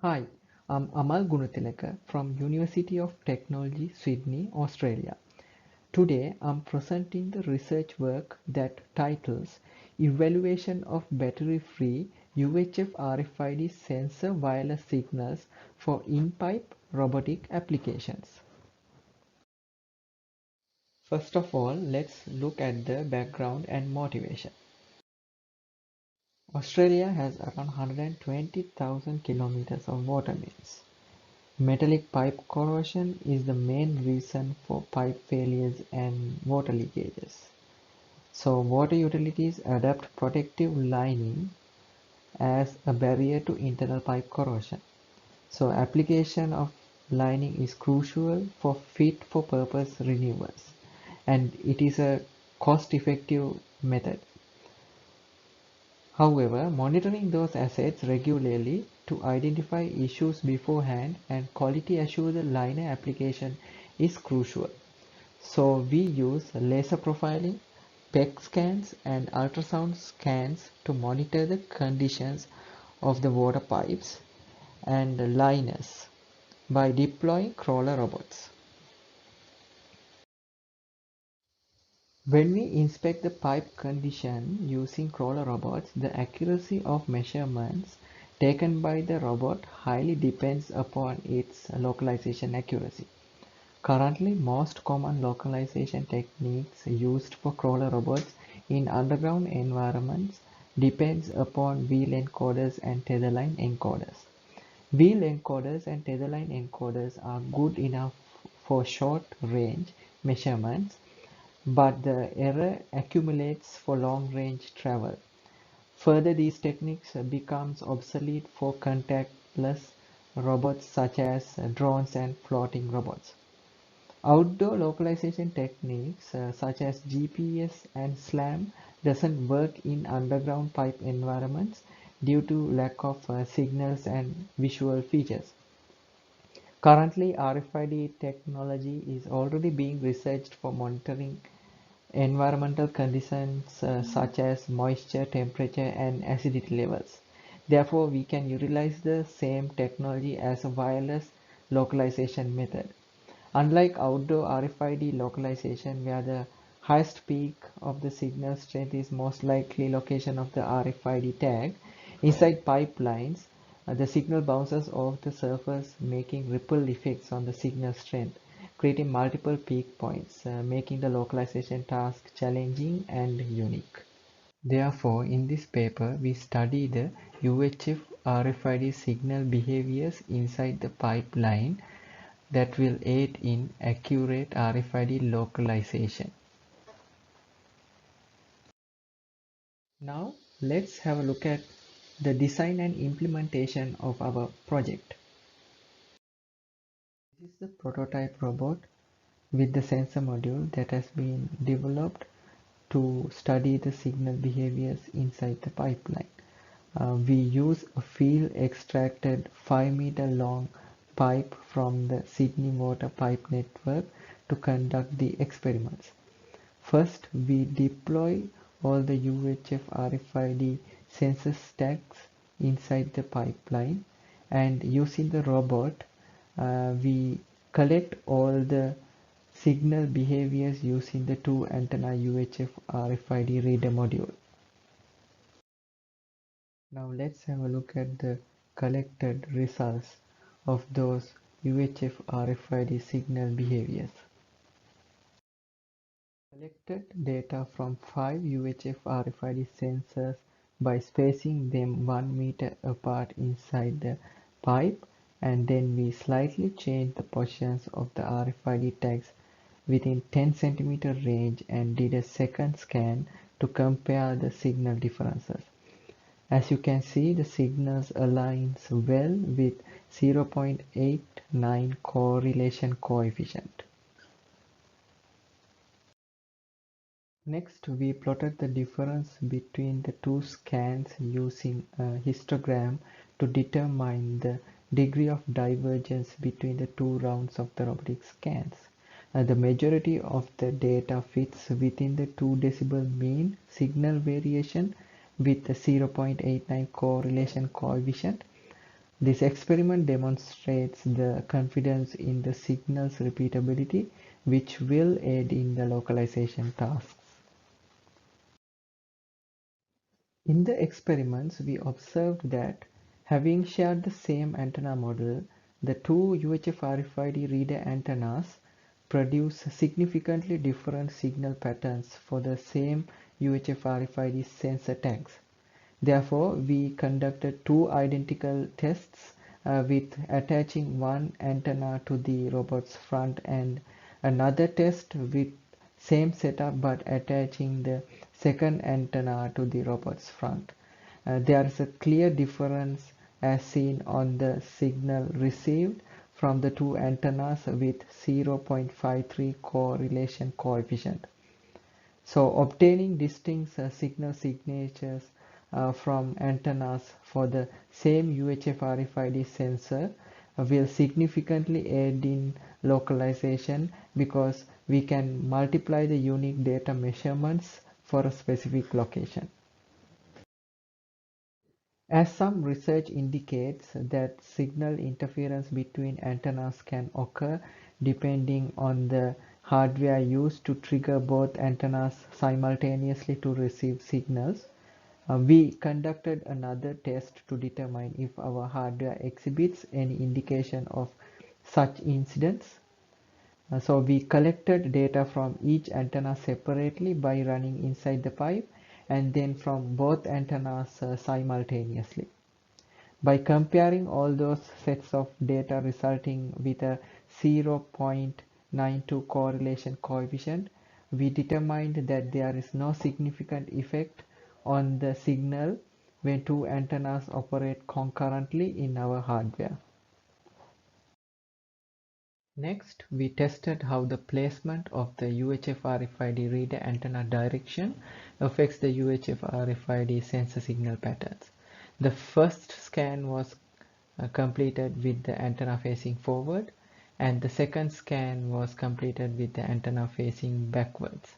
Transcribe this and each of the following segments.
Hi, I'm Amal Gunatilake from University of Technology, Sydney, Australia. Today I'm presenting the research work that titles Evaluation of Battery-Free UHF-RFID Sensor Wireless Signals for In-Pipe Robotic Applications. First of all, let's look at the background and motivation. Australia has around 120,000 kilometers of water mains. Metallic pipe corrosion is the main reason for pipe failures and water leakages. So water utilities adopt protective lining as a barrier to internal pipe corrosion. So application of lining is crucial for fit for purpose renewals, and it is a cost effective method. However, monitoring those assets regularly to identify issues beforehand and quality assure the liner application is crucial. So we use laser profiling, PEG scans and ultrasound scans to monitor the conditions of the water pipes and liners by deploying crawler robots. When we inspect the pipe condition using crawler robots, the accuracy of measurements taken by the robot highly depends upon its localization accuracy. Currently, most common localization techniques used for crawler robots in underground environments depends upon wheel encoders and tether line encoders. Wheel encoders and tether line encoders are good enough for short range measurements, but the error accumulates for long range travel. Further, these techniques becomes obsolete for contactless robots such as drones and floating robots. Outdoor localization techniques such as GPS and SLAM doesn't work in underground pipe environments due to lack of signals and visual features. Currently, RFID technology is already being researched for monitoring environmental conditions such as moisture, temperature, and acidity levels. Therefore, we can utilize the same technology as a wireless localization method. Unlike outdoor RFID localization, where the highest peak of the signal strength is most likely location of the RFID tag, inside pipelines, the signal bounces off the surface, making ripple effects on the signal strength, creating multiple peak points, making the localization task challenging and unique. Therefore, in this paper, we study the UHF RFID signal behaviors inside the pipeline that will aid in accurate RFID localization. Now, let's have a look at the design and implementation of our project. This is the prototype robot with the sensor module that has been developed to study the signal behaviors inside the pipeline. We use a field extracted 5-meter long pipe from the Sydney water pipe network to conduct the experiments. First, we deploy all the UHF RFID sensor stacks inside the pipeline, and using the robot, we collect all the signal behaviors using the 2-antenna UHF RFID reader module. Now let's have a look at the collected results of those UHF RFID signal behaviors. Collected data from 5 UHF RFID sensors by spacing them 1 meter apart inside the pipe, and then we slightly changed the positions of the RFID tags within 10 centimeter range and did a second scan to compare the signal differences. As you can see, the signals aligns well with 0.89 correlation coefficient. Next, we plotted the difference between the two scans using a histogram to determine the degree of divergence between the two rounds of the robotic scans. The majority of the data fits within the 2 decibel mean signal variation with a 0.89 correlation coefficient. This experiment demonstrates the confidence in the signal's repeatability, which will aid in the localization tasks. In the experiments, we observed that having shared the same antenna model, the two UHF-RFID reader antennas produce significantly different signal patterns for the same UHF-RFID sensor tags. Therefore, we conducted two identical tests with attaching one antenna to the robot's front and another test with same setup but attaching the second antenna to the robot's front. There is a clear difference as seen on the signal received from the two antennas with 0.53 correlation coefficient. So obtaining distinct signal signatures from antennas for the same UHF RFID sensor will significantly aid in localization because we can multiply the unique data measurements for a specific location. As some research indicates that signal interference between antennas can occur depending on the hardware used to trigger both antennas simultaneously to receive signals, we conducted another test to determine if our hardware exhibits any indication of such incidents. So we collected data from each antenna separately by running inside the pipe and then from both antennas simultaneously. By comparing all those sets of data resulting with a 0.92 correlation coefficient, we determined that there is no significant effect on the signal when two antennas operate concurrently in our hardware. Next, we tested how the placement of the UHF-RFID reader antenna direction affects the UHF-RFID sensor signal patterns. The first scan was completed with the antenna facing forward, and the second scan was completed with the antenna facing backwards.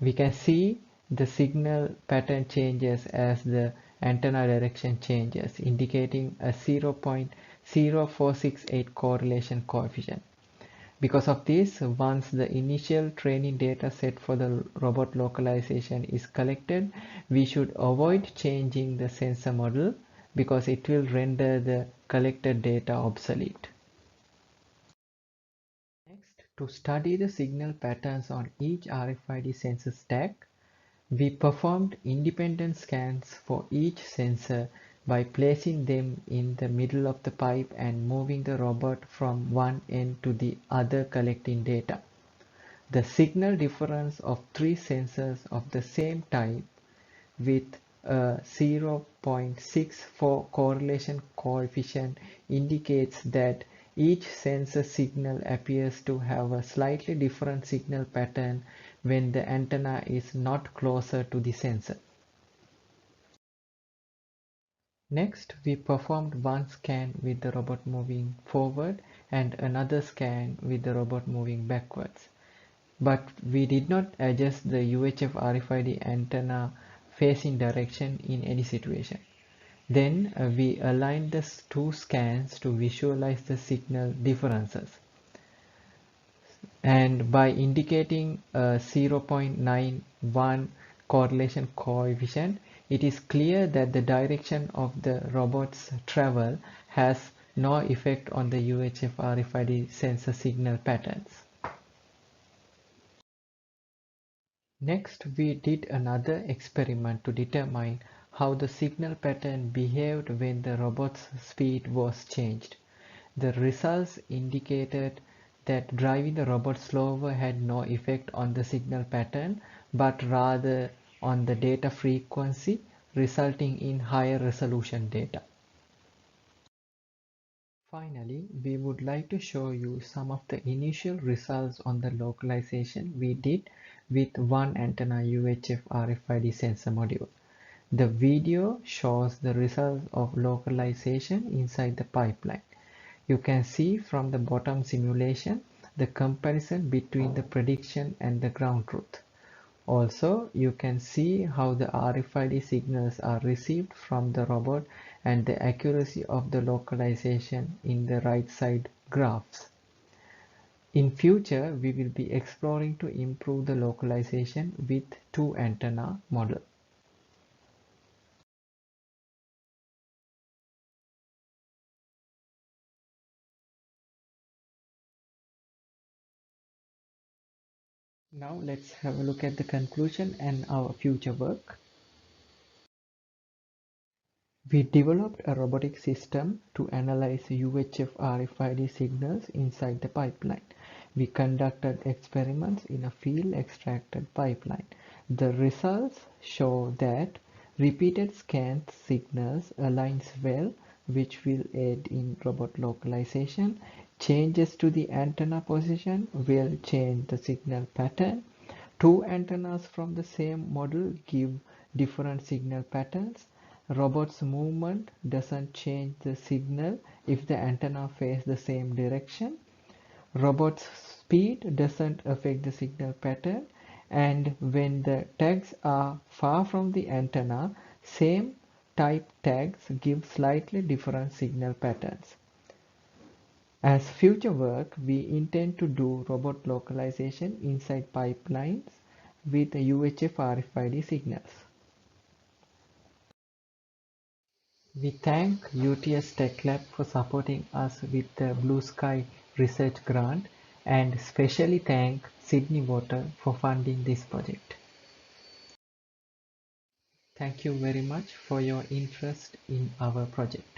We can see the signal pattern changes as the antenna direction changes, indicating a 0.0468 correlation coefficient. Because of this, once the initial training data set for the robot localization is collected, we should avoid changing the sensor model because it will render the collected data obsolete. Next, to study the signal patterns on each RFID sensor stack, we performed independent scans for each sensor by placing them in the middle of the pipe and moving the robot from one end to the other collecting data. The signal difference of three sensors of the same type with a 0.64 correlation coefficient indicates that each sensor signal appears to have a slightly different signal pattern when the antenna is not closer to the sensor. Next, we performed one scan with the robot moving forward and another scan with the robot moving backwards. But we did not adjust the UHF RFID antenna facing direction in any situation. Then we aligned the two scans to visualize the signal differences. And by indicating a 0.91 correlation coefficient, it is clear that the direction of the robot's travel has no effect on the UHF RFID sensor signal patterns. Next, we did another experiment to determine how the signal pattern behaved when the robot's speed was changed. The results indicated that driving the robot slower had no effect on the signal pattern, but rather on the data frequency, resulting in higher resolution data. Finally, we would like to show you some of the initial results on the localization we did with one antenna UHF RFID sensor module. The video shows the results of localization inside the pipeline. You can see from the bottom simulation the comparison between the prediction and the ground truth. Also, you can see how the RFID signals are received from the robot and the accuracy of the localization in the right side graphs. In future, we will be exploring to improve the localization with two antenna model. Now let's have a look at the conclusion and our future work. We developed a robotic system to analyze UHF-RFID signals inside the pipeline. We conducted experiments in a field-extracted pipeline. The results show that repeated scanned signals aligns well, which will aid in robot localization. Changes to the antenna position will change the signal pattern. Two antennas from the same model give different signal patterns. Robot's movement doesn't change the signal if the antenna faces the same direction. Robot's speed doesn't affect the signal pattern, and when the tags are far from the antenna, same type tags give slightly different signal patterns. As future work, we intend to do robot localization inside pipelines with UHF RFID signals. We thank UTS Tech Lab for supporting us with the Blue Sky Research Grant and specially thank Sydney Water for funding this project. Thank you very much for your interest in our project.